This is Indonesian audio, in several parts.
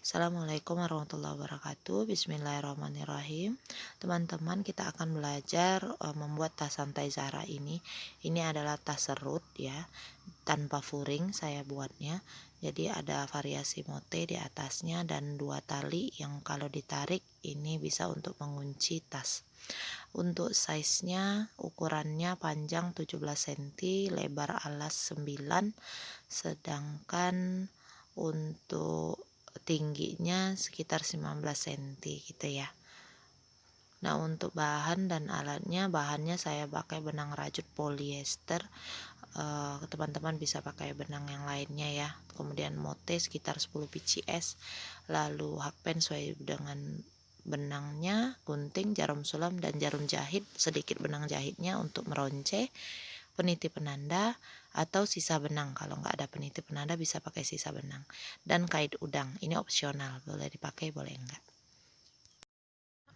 Assalamualaikum warahmatullahi wabarakatuh. Bismillahirrahmanirrahim. Teman-teman, kita akan belajar membuat tas santai Zara ini. Ini adalah tas serut ya, tanpa furing saya buatnya. Jadi ada variasi motif di atasnya dan dua tali yang kalau ditarik ini bisa untuk mengunci tas. Untuk size-nya, ukurannya panjang 17 cm, lebar alas 9, sedangkan untuk tingginya sekitar 19 cm gitu ya. Nah, untuk bahan dan alatnya, bahannya saya pakai benang rajut polyester. Teman-teman bisa pakai benang yang lainnya ya. Kemudian mote sekitar 10 pcs, lalu hakpen sesuai dengan benangnya, gunting, jarum sulam, dan jarum jahit, sedikit benang jahitnya untuk meronce, peniti penanda atau sisa benang. Kalau nggak ada peniti penanda bisa pakai sisa benang, dan kait udang. Ini opsional, boleh dipakai boleh enggak.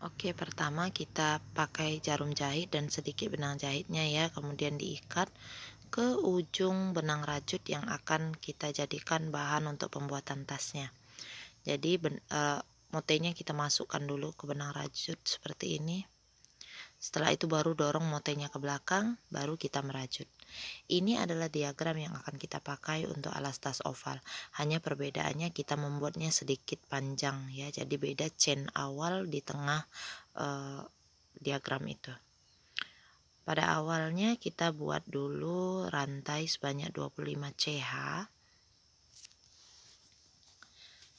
Oke, pertama kita pakai jarum jahit dan sedikit benang jahitnya ya, kemudian diikat ke ujung benang rajut yang akan kita jadikan bahan untuk pembuatan tasnya. Jadi motenya kita masukkan dulu ke benang rajut seperti ini. Setelah itu baru dorong motenya ke belakang, baru kita merajut. Ini adalah diagram yang akan kita pakai untuk alas tas oval. Hanya perbedaannya kita membuatnya sedikit panjang ya. Jadi beda chain awal di tengah diagram itu. Pada awalnya kita buat dulu rantai sebanyak 25 CH.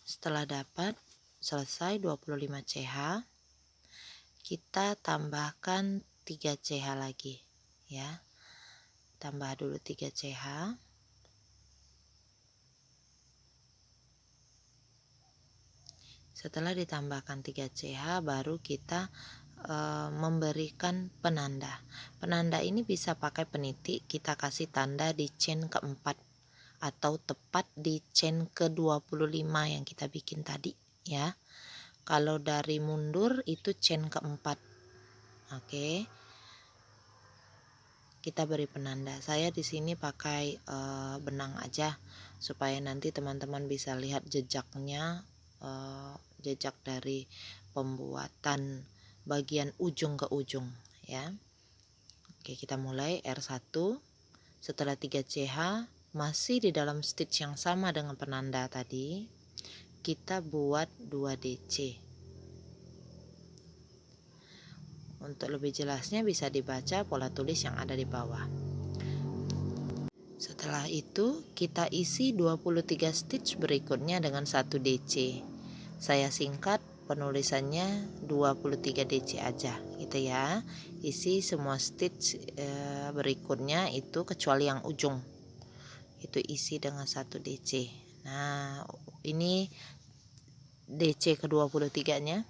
Setelah dapat selesai 25 CH, kita tambahkan 3 CH lagi ya. Tambah dulu 3 CH. Setelah ditambahkan 3 CH, baru kita memberikan penanda. Penanda ini bisa pakai peniti, kita kasih tanda di chain keempat atau tepat di chain ke-25 yang kita bikin tadi ya. Kalau dari mundur itu chain keempat. Oke. Kita beri penanda. Saya di sini pakai benang aja supaya nanti teman-teman bisa lihat jejaknya, jejak dari pembuatan bagian ujung ke ujung ya. Oke, kita mulai R1. Setelah 3 CH masih di dalam stitch yang sama dengan penanda tadi, kita buat 2 DC. Untuk lebih jelasnya bisa dibaca pola tulis yang ada di bawah. Setelah itu kita isi 23 stitch berikutnya dengan 1 DC. Saya singkat penulisannya 23 DC aja gitu ya. Isi semua stitch berikutnya itu kecuali yang ujung. Itu isi dengan 1 DC. Nah, ini DC ke-23-nya.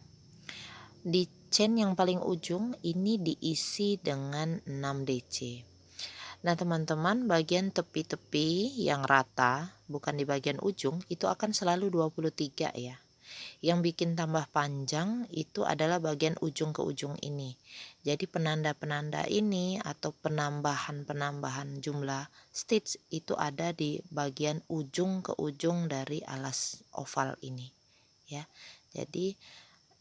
Di chain yang paling ujung ini diisi dengan 6 DC. Nah, teman-teman, bagian tepi-tepi yang rata, bukan di bagian ujung, itu akan selalu 23 ya. Yang bikin tambah panjang itu adalah bagian ujung ke ujung ini. Jadi penanda-penanda ini atau penambahan-penambahan jumlah stitch itu ada di bagian ujung ke ujung dari alas oval ini ya. Jadi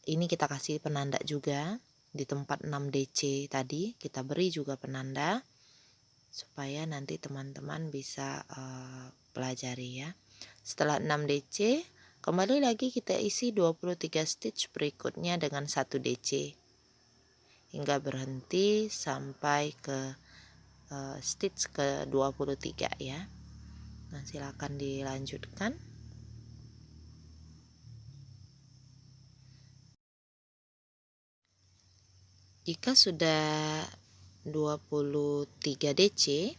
ini kita kasih penanda juga di tempat 6 DC tadi, kita beri juga penanda supaya nanti teman-teman bisa pelajari ya. Setelah 6 DC, kembali lagi kita isi 23 stitch berikutnya dengan 1 DC hingga berhenti sampai ke stitch ke 23 ya. Nah, silakan dilanjutkan. Jika sudah 23 DC,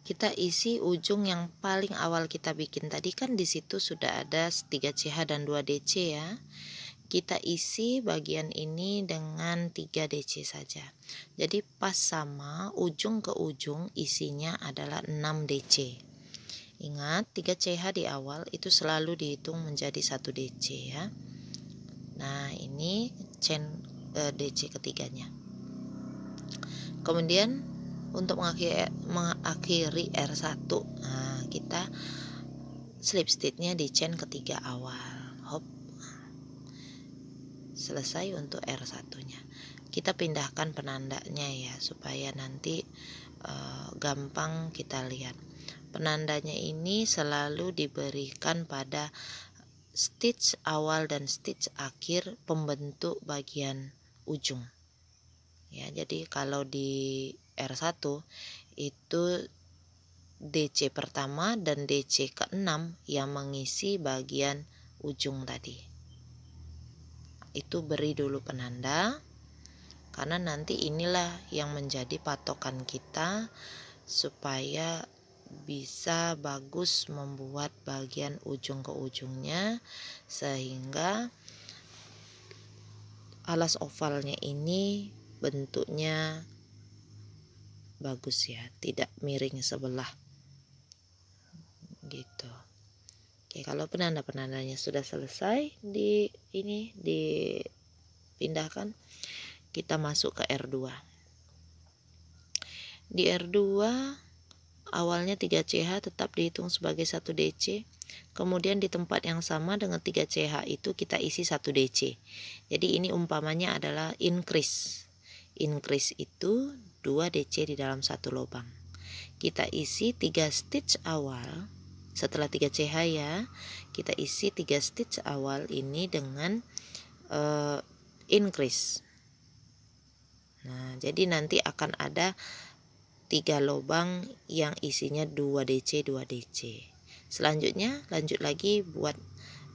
kita isi ujung yang paling awal kita bikin tadi, kan di situ sudah ada 3 CH dan 2 DC ya. Kita isi bagian ini dengan 3 DC saja. Jadi pas sama ujung ke ujung isinya adalah 6 DC. Ingat 3 CH di awal itu selalu dihitung menjadi 1 DC ya. Nah, ini chain DC ketiganya. Kemudian untuk mengakhiri R1, nah kita slip stitchnya di chain ketiga awal. Hop, selesai untuk R1 nya. Kita pindahkan penandanya ya, supaya nanti gampang kita lihat. Penandanya ini selalu diberikan pada stitch awal dan stitch akhir pembentuk bagian ujung ya. Jadi kalau di R1 itu DC pertama dan DC ke-6 yang mengisi bagian ujung tadi. Itu beri dulu penanda, karena nanti inilah yang menjadi patokan kita supaya bisa bagus membuat bagian ujung ke ujungnya, sehingga alas ovalnya ini bentuknya bagus ya, tidak miring sebelah gitu. Oke, kalau penanda-penandanya sudah selesai dipindahkan, kita masuk ke R2. Di R2 awalnya 3CH tetap dihitung sebagai 1 DC. Kemudian di tempat yang sama dengan 3CH itu kita isi 1 DC. Jadi ini umpamanya adalah increase. Increase itu 2 DC di dalam satu lubang. Kita isi 3 stitch awal. Setelah 3CH ya, kita isi 3 stitch awal ini dengan increase. Nah, jadi nanti akan ada 3 lubang yang isinya 2 DC 2 DC. Selanjutnya lanjut lagi buat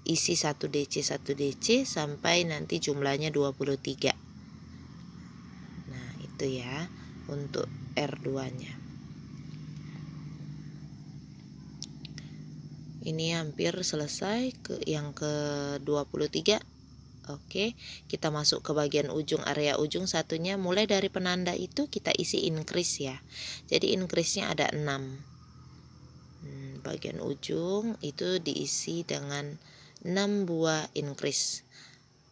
isi 1 DC 1 DC sampai nanti jumlahnya 23. Nah, itu ya untuk R2 nya. Ini hampir selesai ke yang ke-23. Oke, kita masuk ke bagian ujung, area ujung satunya. Mulai dari penanda itu kita isi increase ya. Jadi increase-nya ada 6. Bagian ujung itu diisi dengan 6 buah increase.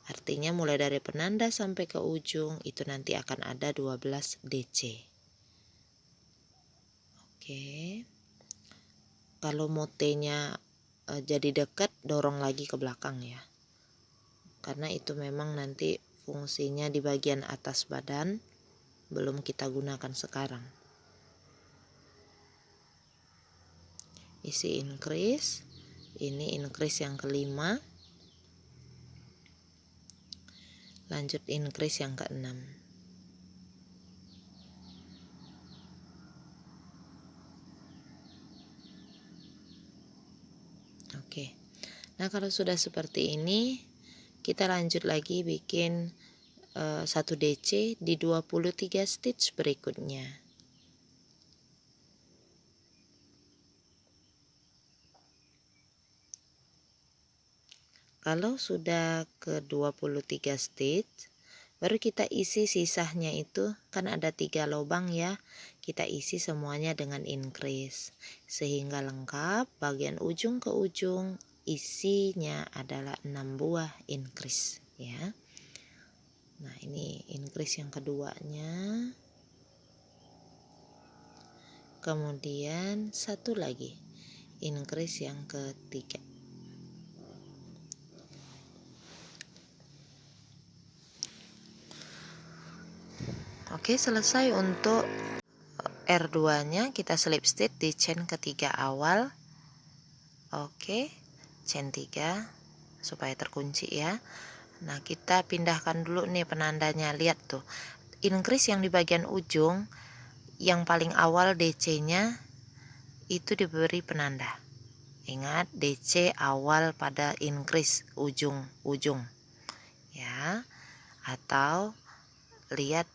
Artinya mulai dari penanda sampai ke ujung itu nanti akan ada 12 DC. Oke. Kalau motenya jadi dekat, dorong lagi ke belakang ya. Karena itu memang nanti fungsinya di bagian atas badan, belum kita gunakan sekarang. Isi increase, ini increase yang kelima, lanjut increase yang keenam. Oke, nah kalau sudah seperti ini, kita lanjut lagi bikin 1 DC di 23 stitch berikutnya. Kalau sudah ke 23 stitch, baru kita isi sisanya itu, kan ada 3 lubang ya, kita isi semuanya dengan increase sehingga lengkap. Bagian ujung ke ujung isinya adalah 6 buah increase ya. Nah, ini increase yang keduanya. Kemudian satu lagi increase yang ketiga. Oke, selesai untuk R2 nya. Kita slip stitch di chain ketiga awal. Oke, chain 3 supaya terkunci ya. Nah, kita pindahkan dulu nih penandanya. Lihat tuh, increase yang di bagian ujung yang paling awal DC nya itu diberi penanda. Ingat, DC awal pada increase ujung-ujung ya. Atau lihat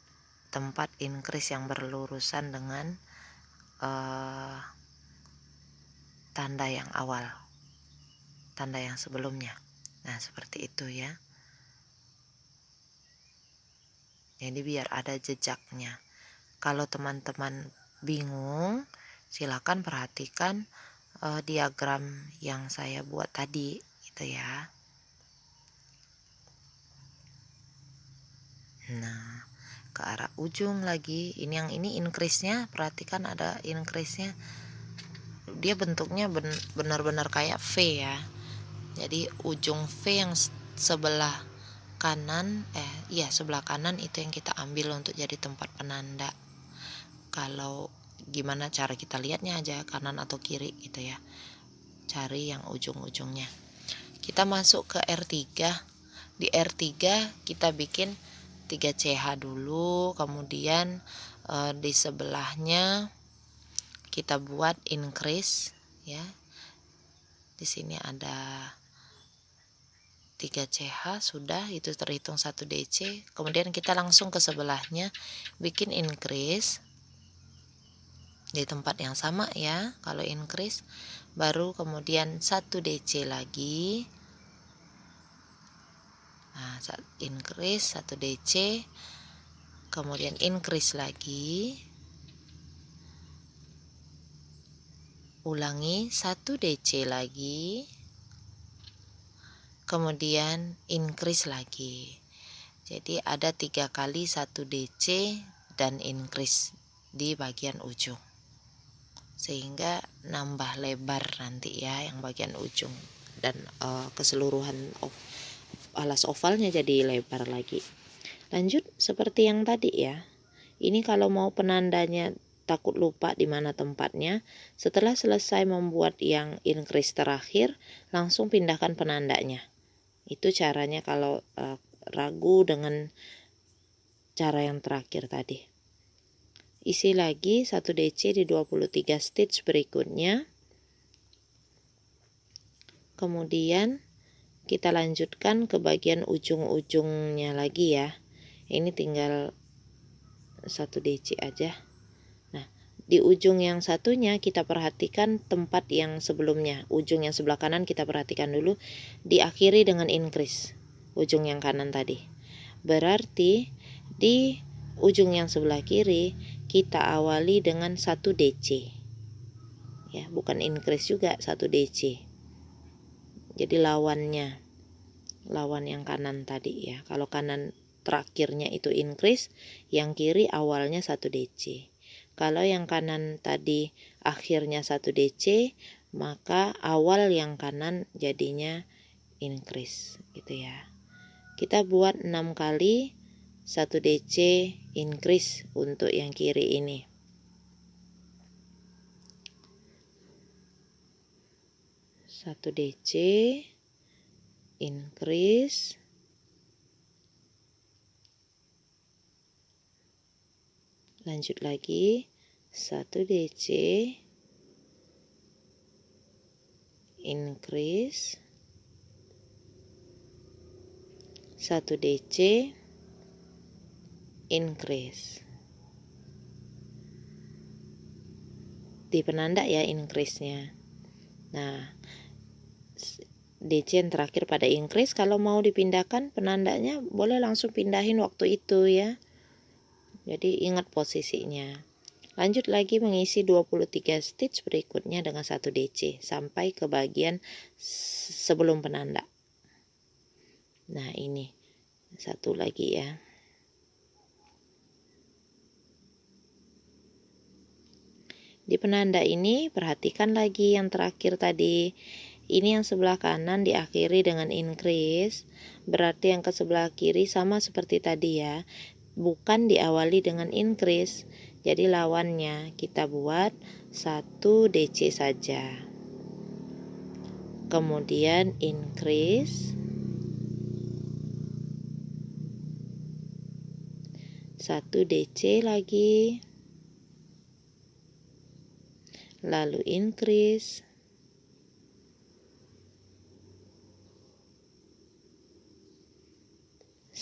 tempat increase yang berlurusan dengan tanda yang awal, tanda yang sebelumnya. Nah, seperti itu ya. Jadi biar ada jejaknya. Kalau teman-teman bingung, silakan perhatikan diagram yang saya buat tadi gitu ya. Nah, ke arah ujung lagi. Ini yang ini increase-nya, perhatikan ada increase-nya. dia bentuknya benar-benar kayak V ya. Jadi ujung V yang sebelah kanan, sebelah kanan itu yang kita ambil untuk jadi tempat penanda. Kalau gimana cara kita lihatnya aja, kanan atau kiri gitu ya. Cari yang ujung-ujungnya. Kita masuk ke R3. Di R3 kita bikin 3CH dulu, kemudian di sebelahnya kita buat increase ya. Di sini ada 3CH, sudah itu terhitung 1 DC. Kemudian kita langsung ke sebelahnya bikin increase di tempat yang sama ya. Kalau increase baru kemudian 1 DC lagi. Nah, increase 1 DC, kemudian increase lagi, ulangi 1 DC lagi, kemudian increase lagi. Jadi ada 3 kali 1 DC dan increase di bagian ujung, sehingga nambah lebar nanti ya yang bagian ujung, dan keseluruhan alas ovalnya jadi lebar lagi. Lanjut seperti yang tadi ya. Ini kalau mau penandanya takut lupa di mana tempatnya, setelah selesai membuat yang increase terakhir, langsung pindahkan penandanya. Itu caranya kalau ragu dengan cara yang terakhir tadi. Isi lagi 1 DC di 23 stitch berikutnya. Kemudian kita lanjutkan ke bagian ujung-ujungnya lagi ya. Ini tinggal 1 DC aja. Nah, di ujung yang satunya kita perhatikan tempat yang sebelumnya. Ujung yang sebelah kanan kita perhatikan dulu, diakhiri dengan increase. Ujung yang kanan tadi. Berarti di ujung yang sebelah kiri kita awali dengan 1 DC. Ya, bukan increase juga, 1 DC. Jadi lawan yang kanan tadi ya. Kalau kanan terakhirnya itu increase, yang kiri awalnya 1 DC. Kalau yang kanan tadi akhirnya 1 DC, maka awal yang kanan jadinya increase gitu ya. Kita buat 6 kali 1 DC increase untuk yang kiri ini. Satu DC increase, lanjut lagi 1 DC increase, 1 DC increase. Di penanda ya increase-nya. Nah, DC yang terakhir pada increase, kalau mau dipindahkan penandanya boleh langsung pindahin waktu itu ya. Jadi ingat posisinya. Lanjut lagi mengisi 23 stitch berikutnya dengan 1 DC sampai ke bagian sebelum penanda. Nah, ini satu lagi ya. Di penanda ini perhatikan lagi yang terakhir tadi. Ini yang sebelah kanan diakhiri dengan increase, berarti yang ke sebelah kiri sama seperti tadi ya, bukan diawali dengan increase. Jadi lawannya kita buat 1 DC saja, kemudian increase, 1 DC lagi, lalu increase,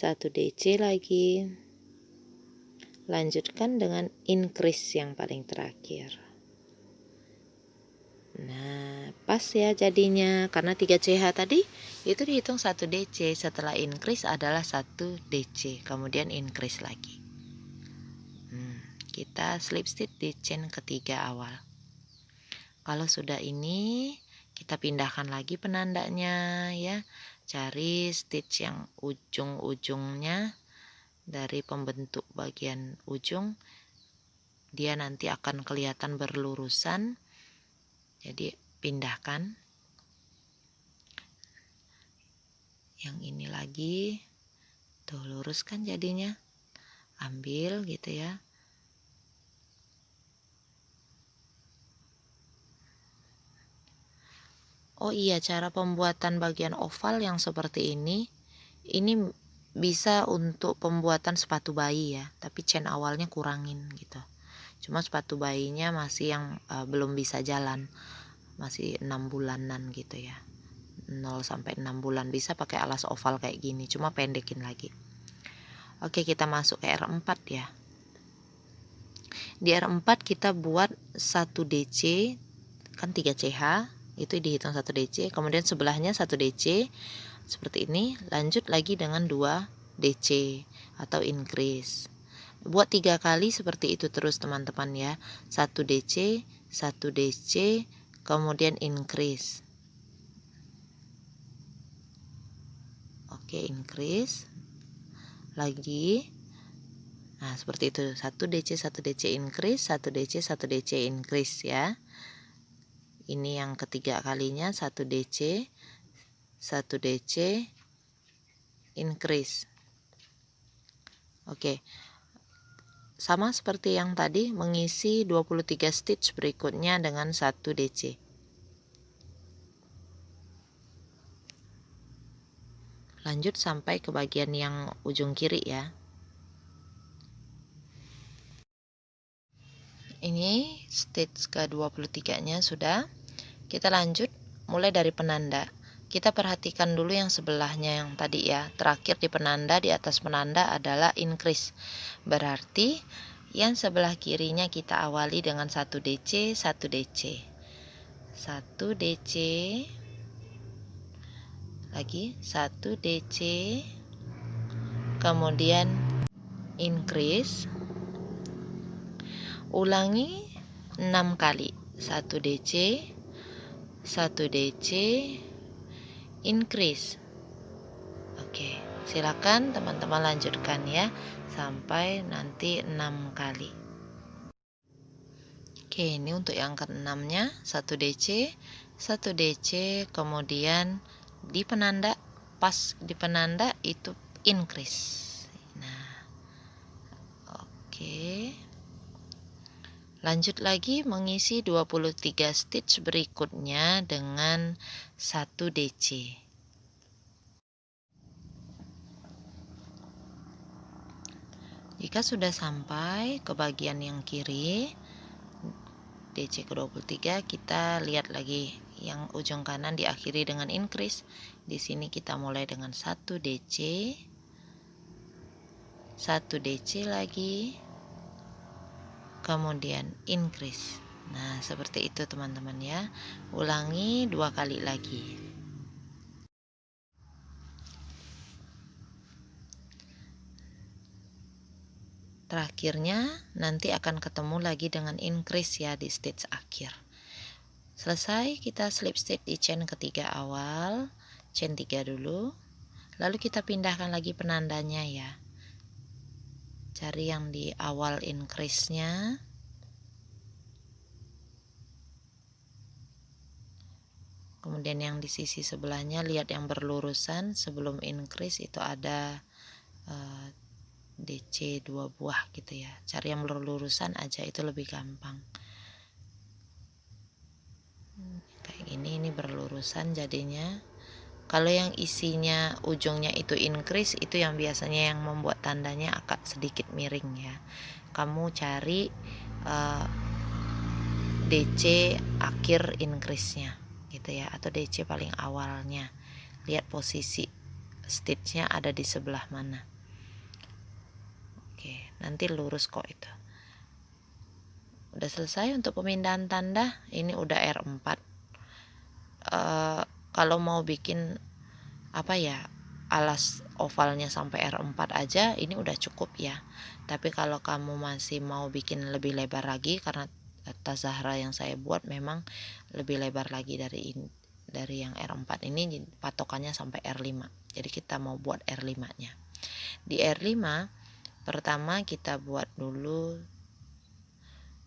1 DC lagi, lanjutkan dengan increase yang paling terakhir. Nah, pas ya jadinya, karena 3CH tadi itu dihitung 1 DC, setelah increase adalah 1 DC, kemudian increase lagi. Kita slip stitch di chain ketiga awal. Kalau sudah ini, kita pindahkan lagi penandanya ya. Cari stitch yang ujung-ujungnya dari pembentuk bagian ujung. Dia nanti akan kelihatan berlurusan. Jadi pindahkan yang ini lagi, tuh luruskan jadinya, ambil gitu ya. Oh iya, cara pembuatan bagian oval yang seperti ini bisa untuk pembuatan sepatu bayi ya, tapi chain awalnya kurangin gitu. Cuma sepatu bayinya masih yang belum bisa jalan, masih 6 bulanan gitu ya, 0 sampai 6 bulan. Bisa pakai alas oval kayak gini, cuma pendekin lagi. Oke, kita masuk ke R4 ya. Di R4 kita buat 1 DC, kan 3 CH, itu dihitung 1 DC, kemudian sebelahnya 1 DC seperti ini, lanjut lagi dengan 2 DC atau increase. Buat 3 kali seperti itu terus teman-teman ya. 1 DC, 1 DC, kemudian increase. Oke, increase lagi. Nah, seperti itu. 1 DC, 1 DC increase, 1 DC, 1 DC increase ya. Ini yang ketiga kalinya, 1 DC, 1 DC increase. Oke. Sama seperti yang tadi, mengisi 23 stitch berikutnya dengan 1 DC. Lanjut sampai ke bagian yang ujung kiri ya. Ini stitch ke-23-nya sudah. Kita lanjut mulai dari penanda. Kita perhatikan dulu yang sebelahnya yang tadi ya. Terakhir di penanda, di atas penanda adalah increase. Berarti yang sebelah kirinya kita awali dengan 1 DC, 1 DC. 1 DC. Lagi 1 DC. Kemudian increase. Ulangi 6 kali. 1 DC, 1 DC, increase. Oke, silakan teman-teman lanjutkan ya sampai nanti 6 kali. Oke, ini untuk yang ke-6-nya 1 DC, 1 DC, kemudian di penanda, pas di penanda itu increase. Nah, oke. Lanjut lagi mengisi 23 stitch berikutnya dengan 1 DC. Jika sudah sampai ke bagian yang kiri, DC ke-23, kita lihat lagi yang ujung kanan diakhiri dengan increase. Di sini kita mulai dengan 1 DC, 1 DC lagi, kemudian increase. Nah, seperti itu teman-teman ya. Ulangi 2 kali lagi. Terakhirnya nanti akan ketemu lagi dengan increase ya di stitch akhir. Selesai, kita slip stitch di chain ketiga awal, chain 3 dulu. Lalu kita pindahkan lagi penandanya ya. Cari yang di awal increase-nya. Kemudian yang di sisi sebelahnya, lihat yang berlurusan. Sebelum increase itu ada DC 2 buah gitu ya. Cari yang berlurusan aja, itu lebih gampang. Kayak gini, ini berlurusan jadinya. Kalau yang isinya ujungnya itu increase, itu yang biasanya yang membuat tandanya agak sedikit miring ya. Kamu cari DC akhir increase-nya gitu ya, atau DC paling awalnya. Lihat posisi stitch-nya ada di sebelah mana. Oke, nanti lurus kok itu. Udah selesai untuk pemindahan tanda. Ini udah R4. Kalau mau bikin apa ya, alas ovalnya sampai R4 aja, ini udah cukup ya. Tapi kalau kamu masih mau bikin lebih lebar lagi, karena tas Zahra yang saya buat memang lebih lebar lagi dari yang R4 ini, patokannya sampai R5. Jadi kita mau buat R5-nya. Di R5 pertama kita buat dulu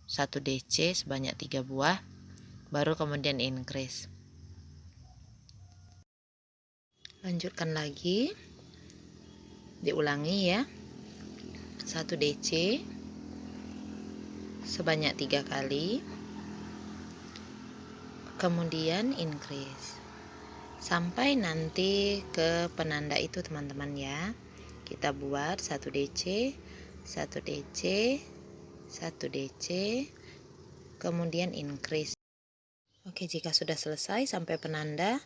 1 DC sebanyak 3 buah. baru kemudian increase. Lanjutkan lagi, diulangi ya. 1 DC sebanyak 3 kali, kemudian increase sampai nanti ke penanda itu teman-teman ya. Kita buat 1 DC, 1 DC, 1 DC, kemudian increase. Oke, jika sudah selesai sampai penanda,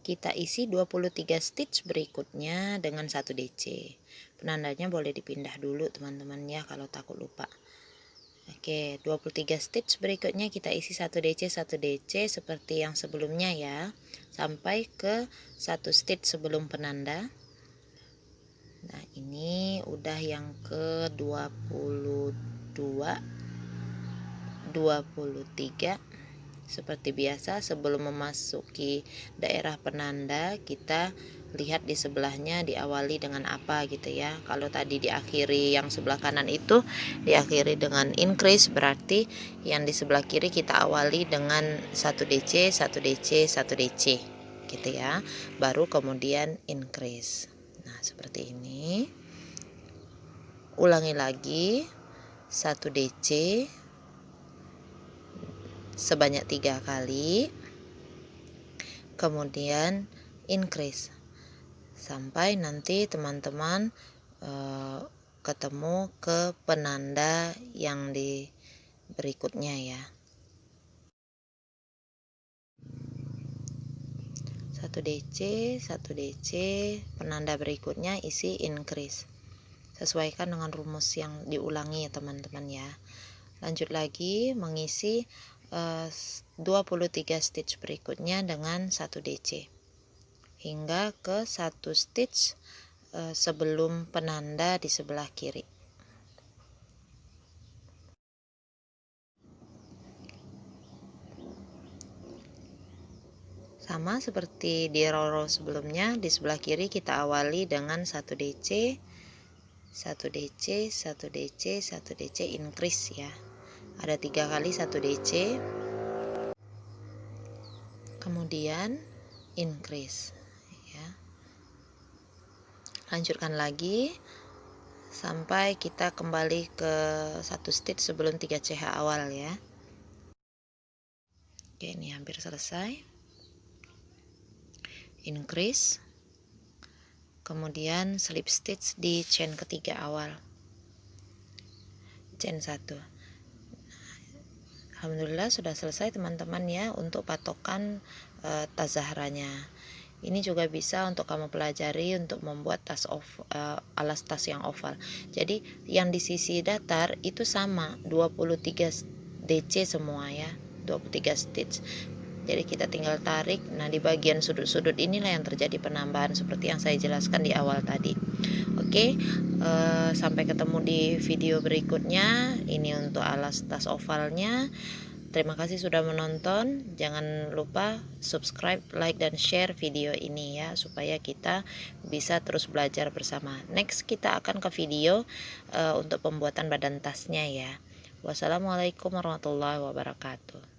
kita isi 23 stitch berikutnya dengan 1 DC. Penandanya boleh dipindah dulu teman-teman ya kalau takut lupa. Oke, 23 stitch berikutnya kita isi 1 DC 1 DC seperti yang sebelumnya ya, sampai ke 1 stitch sebelum penanda. Nah, ini udah yang ke 22, 23. Seperti biasa, sebelum memasuki daerah penanda, kita lihat di sebelahnya diawali dengan apa gitu ya. Kalau tadi diakhiri yang sebelah kanan itu diakhiri dengan increase, berarti yang di sebelah kiri kita awali dengan 1 DC, 1 DC, 1 DC gitu ya. Baru kemudian increase. Nah, seperti ini. Ulangi lagi, 1 DC sebanyak 3 kali, kemudian increase sampai nanti teman-teman ketemu ke penanda yang di berikutnya ya. 1 DC, 1 DC, penanda berikutnya isi increase. Sesuaikan dengan rumus yang diulangi ya teman-teman ya. Lanjut lagi mengisi 23 stitch berikutnya dengan 1 DC hingga ke 1 stitch sebelum penanda di sebelah kiri. Sama seperti di row sebelumnya, di sebelah kiri kita awali dengan 1 DC, 1 DC, 1 DC, 1 DC increase ya. Ada 3 kali 1 DC, kemudian increase ya. Lanjutkan lagi sampai kita kembali ke 1 stitch sebelum 3 CH awal ya. Oke, ini hampir selesai. Increase, kemudian slip stitch di chain ketiga awal, chain 1. Alhamdulillah sudah selesai teman-teman ya untuk patokan tas zahranya. Ini juga bisa untuk kamu pelajari untuk membuat alas tas yang oval. Jadi yang di sisi datar itu sama 23 DC semua ya, 23 stitch. Jadi kita tinggal tarik. Nah, di bagian sudut-sudut inilah yang terjadi penambahan seperti yang saya jelaskan di awal tadi. Oke, sampai ketemu di video berikutnya. Ini untuk alas tas ovalnya. Terima kasih sudah menonton. Jangan lupa subscribe, like, dan share video ini ya, supaya kita bisa terus belajar bersama. Next kita akan ke video untuk pembuatan badan tasnya ya. Wassalamualaikum warahmatullahi wabarakatuh.